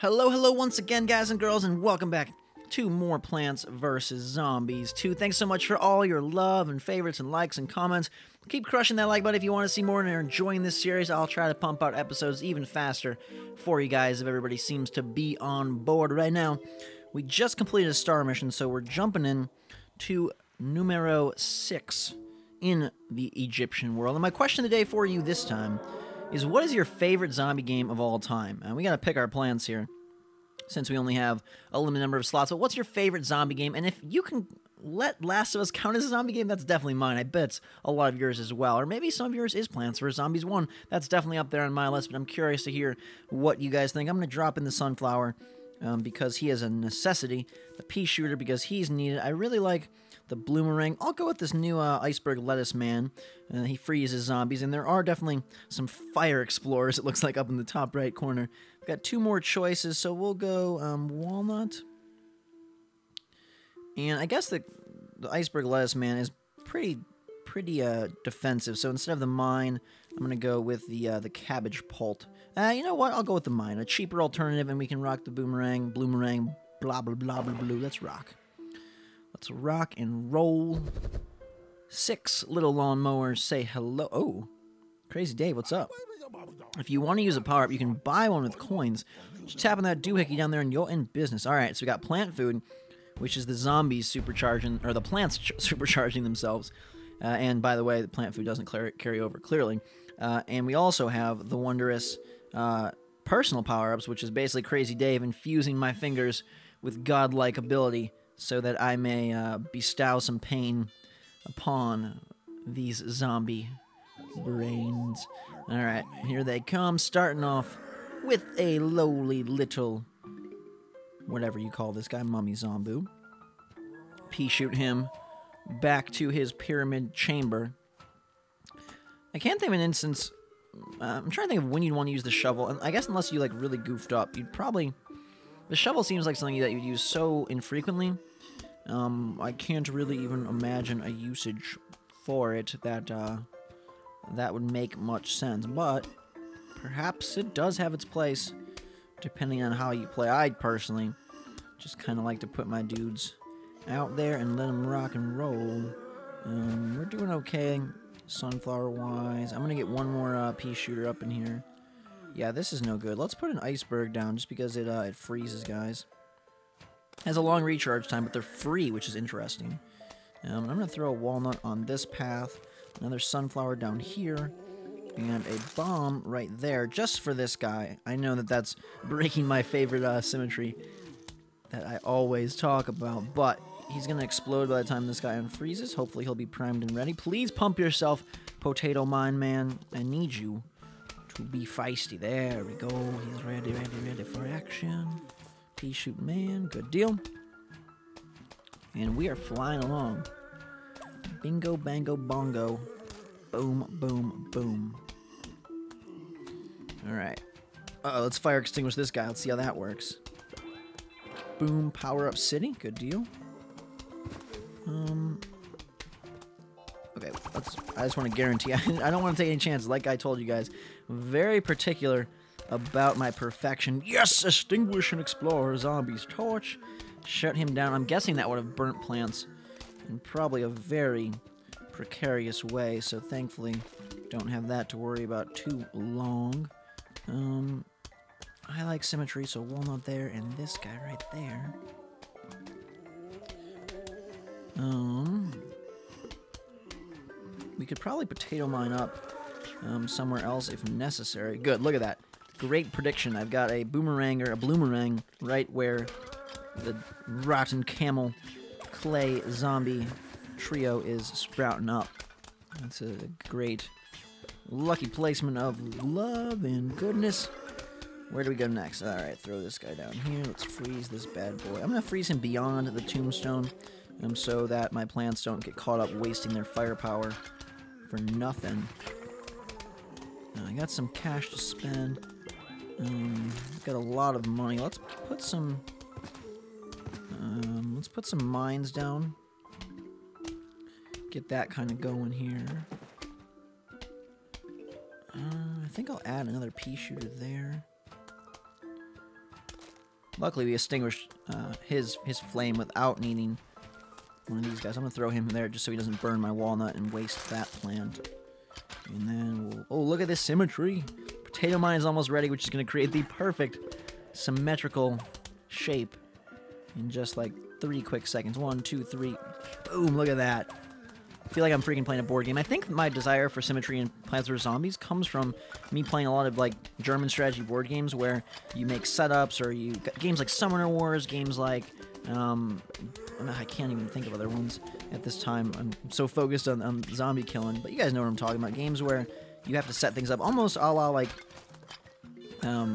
Hello once again, guys and girls, and welcome back to more Plants vs. Zombies 2. Thanks so much for all your love and favorites and likes and comments. Keep crushing that like button if you want to see more and are enjoying this series. I'll try to pump out episodes even faster for you guys if everybody seems to be on board right now. We just completed a star mission, so we're jumping in to numero 6 in the Egyptian world. And my question of the day for you this time is, what is your favorite zombie game of all time? And we gotta pick our plans here, since we only have a limited number of slots. But what's your favorite zombie game? And if you can let Last of Us count as a zombie game, that's definitely mine. I bet it's a lot of yours as well. Or maybe some of yours is Plants vs. Zombies 1. That's definitely up there on my list, but I'm curious to hear what you guys think. I'm gonna drop in the Sunflower because he is a necessity. The Pea Shooter because he's needed. I really like the Bloomerang. I'll go with this new Iceberg Lettuce Man. He freezes zombies, and there are definitely some Fire Explorers, it looks like, up in the top right corner. We've got two more choices, so we'll go Walnut. And I guess the Iceberg Lettuce Man is pretty defensive, so instead of the Mine, I'm going to go with the Cabbage Pult. You know what? I'll go with the Mine, a cheaper alternative, and we can rock the Bloomerang, blah, blah, blah, blah, blah. Let's rock. Let's rock and roll. 6 little lawnmowers say hello. Oh, Crazy Dave, what's up? If you want to use a power-up, you can buy one with coins. Just tap on that doohickey down there and you're in business. Alright, so we got plant food, which is the zombies supercharging, or the plants supercharging themselves. And by the way, the plant food doesn't carry over, clearly. And we also have the wondrous personal power-ups, which is basically Crazy Dave infusing my fingers with godlike ability, so that I may bestow some pain upon these zombie brains. Alright, here they come, starting off with a lowly little, whatever you call this guy, Mummy Zombu. Pea shoot him back to his pyramid chamber. I can't think of an instance, I'm trying to think of when you'd want to use the shovel, and I guess unless you like really goofed up, you'd probably, the shovel seems like something that you'd use so infrequently. I can't really even imagine a usage for it that would make much sense, but perhaps it does have its place depending on how you play. I personally just kind of like to put my dudes out there and let them rock and roll. We're doing okay sunflower-wise. I'm going to get one more pea shooter up in here. Yeah, this is no good. Let's put an iceberg down just because it freezes guys. Has a long recharge time, but they're free, which is interesting. I'm going to throw a walnut on this path, another sunflower down here, and a bomb right there, just for this guy. I know that that's breaking my favorite symmetry that I always talk about, but he's going to explode by the time this guy unfreezes. Hopefully he'll be primed and ready. Please pump yourself, Potato Mine Man. I need you to be feisty. There we go. He's ready for action. Pea shoot man, good deal. And we are flying along. Bingo, bango, bongo. Boom, boom, boom. Alright. Uh-oh, let's fire extinguish this guy. Let's see how that works. Boom, power up city. Good deal. Okay, I just want to guarantee. I don't want to take any chances. Like I told you guys, very particular about my perfection. Yes! Extinguish and explore zombies. Torch. Shut him down. I'm guessing that would have burnt plants in probably a very precarious way, so thankfully don't have that to worry about too long. I like symmetry, so walnut there and this guy right there. We could probably potato mine up somewhere else if necessary. Good, look at that. Great prediction. I've got a boomerang or a bloomerang right where the rotten camel clay zombie trio is sprouting up. That's a great lucky placement of love and goodness. Where do we go next? Alright, throw this guy down here. Let's freeze this bad boy. I'm going to freeze him beyond the tombstone so that my plants don't get caught up wasting their firepower for nothing. I got some cash to spend. Got a lot of money. Let's put some mines down. Get that kind of going here. I think I'll add another pea shooter there. Luckily, we extinguished his flame without needing one of these guys. I'm going to throw him there just so he doesn't burn my walnut and waste that plant. And then we'll... Oh, look at this symmetry. Potato mine is almost ready, which is going to create the perfect symmetrical shape in just like 3 quick seconds. 1, 2, 3. Boom, look at that. I feel like I'm freaking playing a board game. I think my desire for symmetry in Plants vs. Zombies comes from me playing a lot of like German strategy board games where you make setups, or you games like Summoner Wars, games like I can't even think of other ones at this time. I'm so focused on zombie killing, but you guys know what I'm talking about. Games where you have to set things up almost a la like I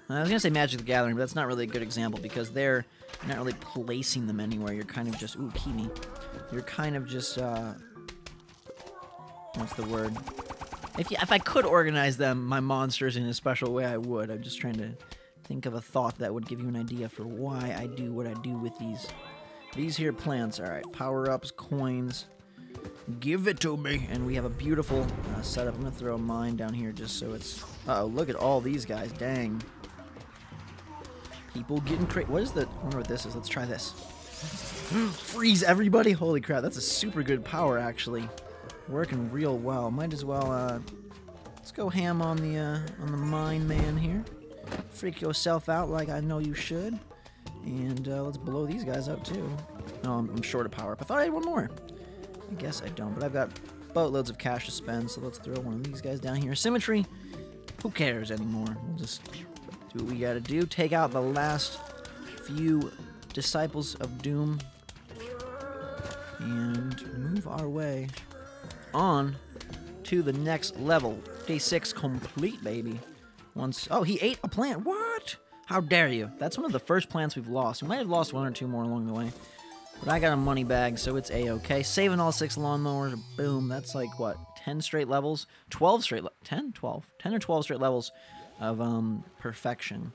was gonna say Magic the Gathering, but that's not really a good example because you're not really placing them anywhere. You're kind of just kiwi. You're kind of just what's the word? If I could organize them, my monsters in a special way, I would. I'm just trying to think of a thought that would give you an idea for why I do what I do with these here plants. All right, power-ups, coins. Give it to me. And we have a beautiful setup. I'm going to throw a mine down here just so it's... Uh-oh, look at all these guys. Dang. People getting crazy. What is the... I wonder what this is. Let's try this. Freeze everybody. Holy crap, that's a super good power, actually. Working real well. Might as well, let's go ham on the mine man here. Freak yourself out like I know you should. And, let's blow these guys up, too. No, I'm short of power up. I thought I had one more. I guess I don't, but I've got boatloads of cash to spend, so let's throw one of these guys down here. Symmetry, who cares anymore? We'll just do what we gotta do. Take out the last few disciples of doom. And move our way on to the next level. Day 6 complete, baby. Oh, he ate a plant. What? How dare you? That's one of the first plants we've lost. We might have lost 1 or 2 more along the way. But I got a money bag, so it's A-okay. Saving all 6 lawnmowers. Boom. That's like, what, 10 straight levels? 12 straight... 10? 12? 10 or 12 straight levels of perfection.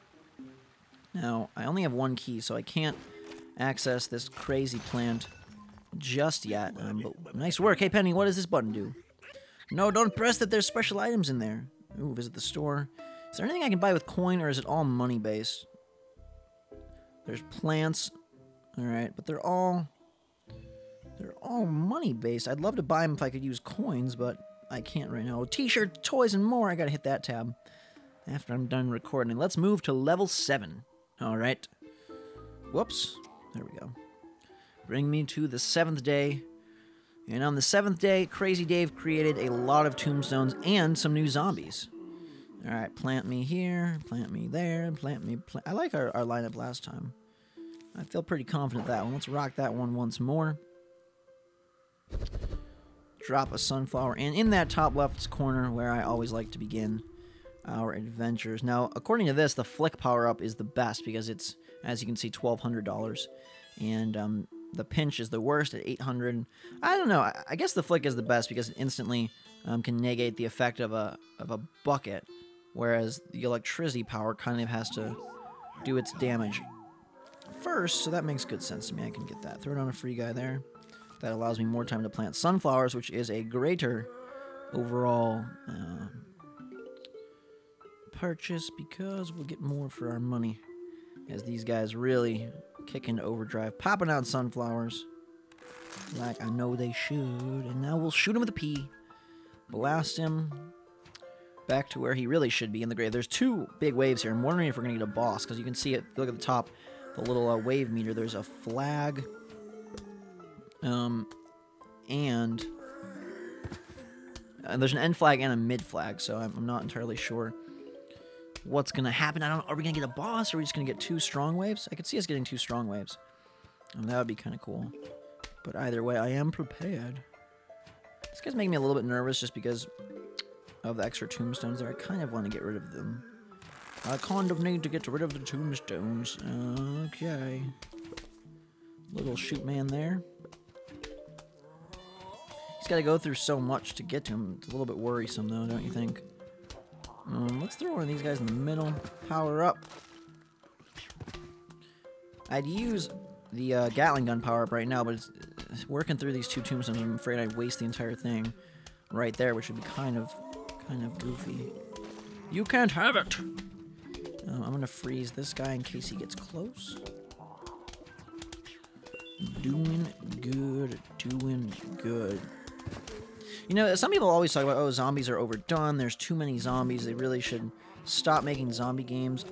Now, I only have 1 key, so I can't access this crazy plant just yet. But nice work. Hey, Penny, what does this button do? No, don't press that. There's special items in there. Ooh, visit the store. Is there anything I can buy with coin, or is it all money-based? There's plants... Alright, but they're all money-based. I'd love to buy them if I could use coins, but I can't right now. T-shirts, toys, and more. I gotta hit that tab after I'm done recording. Let's move to level 7. Alright. Whoops. There we go. Bring me to the 7th day. And on the 7th day, Crazy Dave created a lot of tombstones and some new zombies. Alright, plant me here, plant me there, plant me... I like our lineup last time. I feel pretty confident that one. Let's rock that one once more. Drop a sunflower. And in that top left corner where I always like to begin our adventures. Now, according to this, the flick power-up is the best because it's, as you can see, $1,200. And the pinch is the worst at $800. I don't know. I guess the flick is the best because it instantly can negate the effect of a bucket. Whereas the electricity power kind of has to do its damage first, so that makes good sense to me. I can get that. Throw it on a free guy there. That allows me more time to plant sunflowers, which is a greater overall purchase because we'll get more for our money as these guys really kick into overdrive. Popping out sunflowers like I know they should. And now we'll shoot him with a P. Blast him back to where he really should be in the grave. There's 2 big waves here. I'm wondering if we're going to get a boss because you can see it. Look at the top. The little wave meter, there's a flag, and there's an end flag and a mid flag, so I'm not entirely sure what's going to happen. I don't know, are we going to get a boss, or are we just going to get 2 strong waves? I could see us getting 2 strong waves, and that would be kind of cool, but either way, I am prepared. This guy's making me a little bit nervous just because of the extra tombstones there. I kind of want to get rid of them. I kind of need to get rid of the tombstones. Okay. Little shoot man there. He's got to go through so much to get to him. It's a little bit worrisome, though, don't you think? Let's throw one of these guys in the middle. Power up. I'd use the Gatling gun power up right now, but it's working through these 2 tombstones. I'm afraid I'd waste the entire thing right there, which would be kind of goofy. You can't have it. I'm gonna freeze this guy in case he gets close. Doing good, doing good. You know, some people always talk about, oh, zombies are overdone, there's too many zombies, they really should stop making zombie games.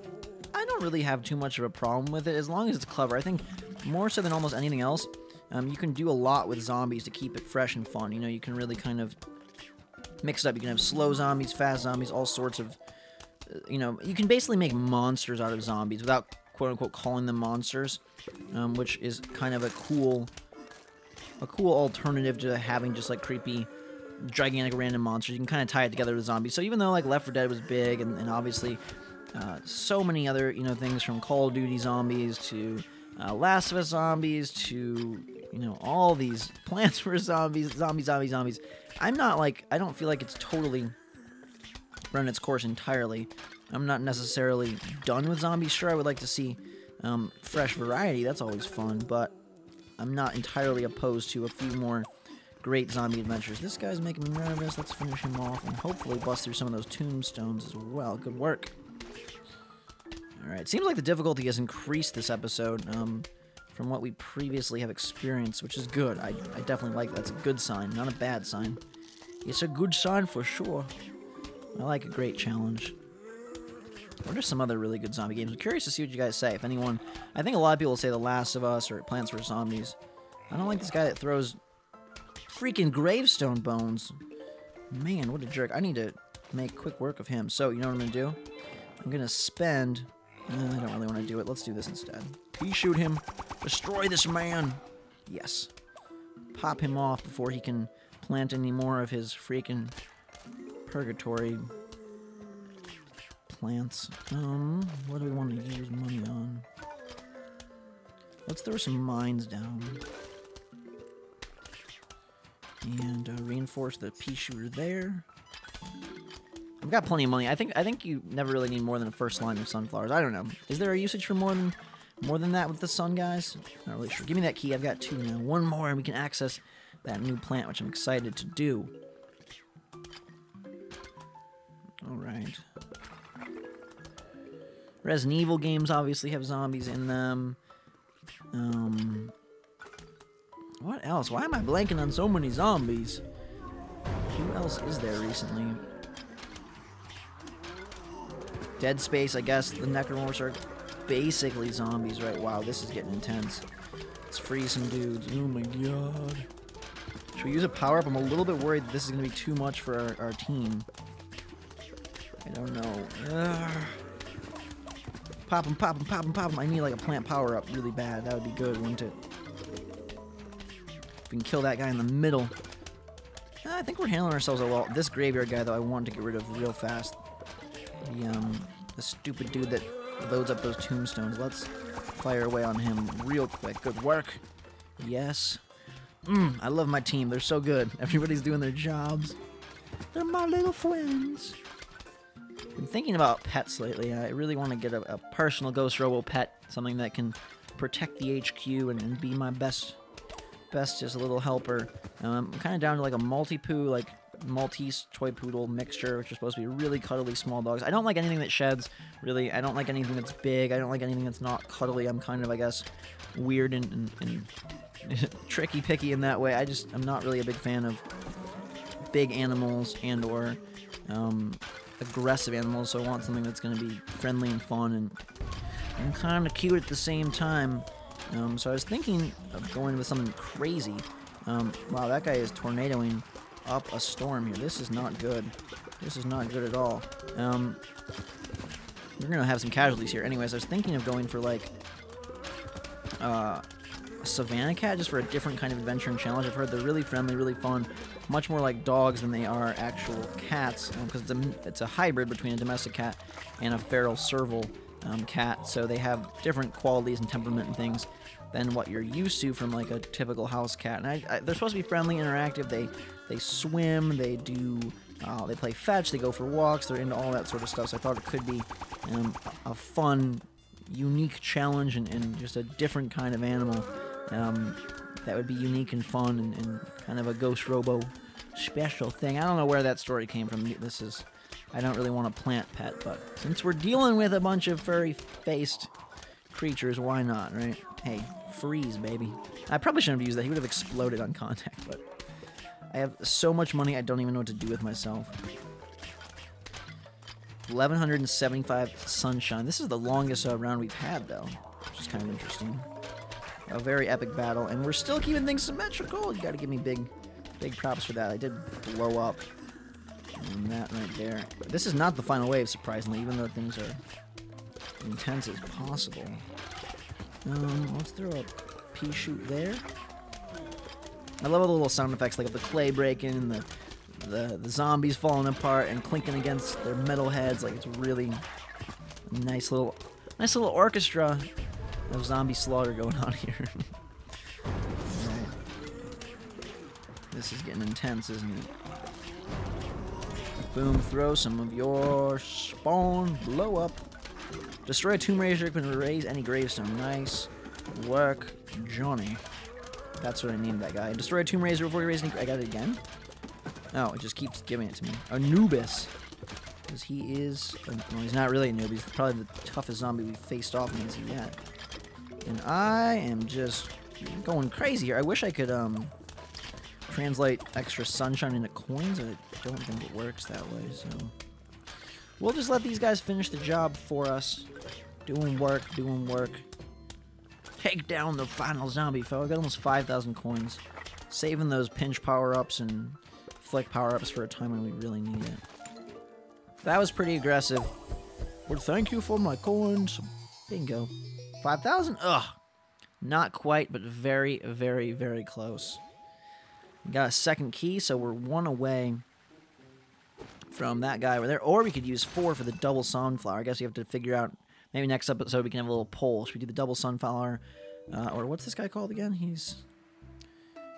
I don't really have too much of a problem with it, as long as it's clever. I think more so than almost anything else, you can do a lot with zombies to keep it fresh and fun. You know, you can really kind of mix it up. You can have slow zombies, fast zombies, all sorts of, you know, you can basically make monsters out of zombies without, quote-unquote, calling them monsters, which is kind of a cool alternative to having just, like, creepy, gigantic random monsters. You can kind of tie it together with zombies. So even though, like, Left 4 Dead was big, and obviously so many other, you know, things from Call of Duty zombies to Last of Us zombies to, you know, all these Plants vs. Zombies, zombies. I'm not, like, I don't feel like it's totally run its course entirely. I'm not necessarily done with zombies. Sure, I would like to see fresh variety. That's always fun, but I'm not entirely opposed to a few more great zombie adventures. This guy's making me nervous. Let's finish him off and hopefully bust through some of those tombstones as well. Good work. Alright, seems like the difficulty has increased this episode from what we previously have experienced, which is good. I definitely like that. That's a good sign, not a bad sign. It's a good sign for sure. I like a great challenge. What are some other really good zombie games? I'm curious to see what you guys say. If anyone, I think a lot of people will say The Last of Us or Plants vs. Zombies. I don't like this guy that throws freaking gravestone bones. Man, what a jerk. I need to make quick work of him. So, you know what I'm going to do? I'm going to spend... I don't really want to do it. Let's do this instead. Pea shoot him. Destroy this man. Yes. Pop him off before he can plant any more of his freaking purgatory plants. What do we want to use money on? Let's throw some mines down. And reinforce the pea shooter there. I've got plenty of money. I think you never really need more than a first line of sunflowers. I don't know. Is there a usage for more than that with the sun, guys? Not really sure. Give me that key. I've got 2 now. 1 more, and we can access that new plant, which I'm excited to do. All right. Resident Evil games obviously have zombies in them. What else? Why am I blanking on so many zombies? Who else is there recently? Dead Space, I guess. The Necromorphs are basically zombies, right? Wow, this is getting intense. Let's freeze some dudes. Oh my god. Should we use a power-up? I'm a little bit worried that this is going to be too much for our team. I don't know. Ugh. Pop him, pop him, pop him, pop him. I need like a plant power-up really bad. That would be good, wouldn't it? If we can kill that guy in the middle. I think we're handling ourselves a lot. This graveyard guy, though, I want to get rid of real fast. The stupid dude that loads up those tombstones. Let's fire away on him real quick. Good work. Yes. I love my team. They're so good. Everybody's doing their jobs. They're my little friends. Been thinking about pets lately. I really want to get a personal Ghost Robo pet. Something that can protect the HQ and be my best just a little helper. I'm kind of down to like a Maltipoo, like Maltese toy poodle mixture, which are supposed to be really cuddly small dogs. I don't like anything that sheds, really. I don't like anything that's big. I don't like anything that's not cuddly. I'm kind of, I guess, weird and tricky picky in that way. I'm not really a big fan of big animals and or aggressive animals, so I want something that's going to be friendly and fun and kind of cute at the same time. So I was thinking of going with something crazy. Wow, that guy is tornadoing up a storm here. This is not good. This is not good at all. We're gonna have some casualties here. Anyways, I was thinking of going for like a Savannah cat, just for a different kind of adventure and challenge. I've heard they're really friendly, really fun, much more like dogs than they are actual cats, because it's a hybrid between a domestic cat and a feral serval cat. So they have different qualities and temperament and things than what you're used to from like a typical house cat. And they're supposed to be friendly, interactive. They swim, they do, they play fetch, they go for walks, they're into all that sort of stuff. So I thought it could be a fun, unique challenge and just a different kind of animal that would be unique and fun and kind of a Ghost Robo special thing. I don't know where that story came from. This is I don't really want a plant pet, but since we're dealing with a bunch of furry-faced creatures, why not, right? Hey, freeze, baby. I probably shouldn't have used that. He would have exploded on contact, but I have so much money I don't even know what to do with myself. 1,175 sunshine. This is the longest round we've had, though, which is kind of interesting. A very epic battle, and we're still keeping things symmetrical. You gotta give me big props for that. I did blow up. And that right there. But this is not the final wave, surprisingly, even though things are intense as possible. Let's throw a pea shoot there. I love all the little sound effects, like of the clay breaking and the zombies falling apart and clinking against their metal heads. Like, it's really a nice little orchestra of zombie slaughter going on here. Alright. This is getting intense, isn't it? Boom, throw some of your spawn, blow up. Destroy a tomb raiser, can erase any gravestone. Nice work, Johnny. That's what I named that guy. Destroy a tomb raiser before you raise any... I got it again? Oh, it just keeps giving it to me. Anubis. Because he is... Well, he's not really a noob. He's probably the toughest zombie we've faced off against yet. And I am just going crazy here. I wish I could, translate extra sunshine into coins. I don't think it works that way, so... We'll just let these guys finish the job for us. Doing work, doing work. Take down the final zombie foe. I got almost 5,000 coins. Saving those pinch power-ups and flick power-ups for a time when we really need it. That was pretty aggressive. Well, thank you for my coins. Bingo. 5,000? Ugh. Not quite, but very, very, very close. We got a second key, so we're one away from that guy over there. Or we could use 4 for the double sunflower. I guess you have to figure out... Maybe next episode we can have a little poll. Should we do the double sunflower? Or what's this guy called again? He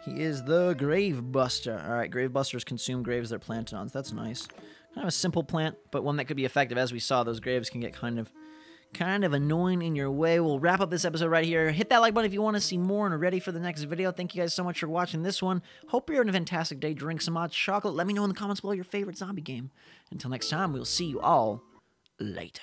is the Grave Buster. Alright, Grave Busters consume graves they're planted on. So that's nice. Kind of a simple plant, but one that could be effective. As we saw, those graves can get kind of annoying in your way. We'll wrap up this episode right here. Hit that like button if you want to see more and are ready for the next video. Thank you guys so much for watching this one. Hope you're having a fantastic day. Drink some hot chocolate. Let me know in the comments below your favorite zombie game. Until next time, we'll see you all later.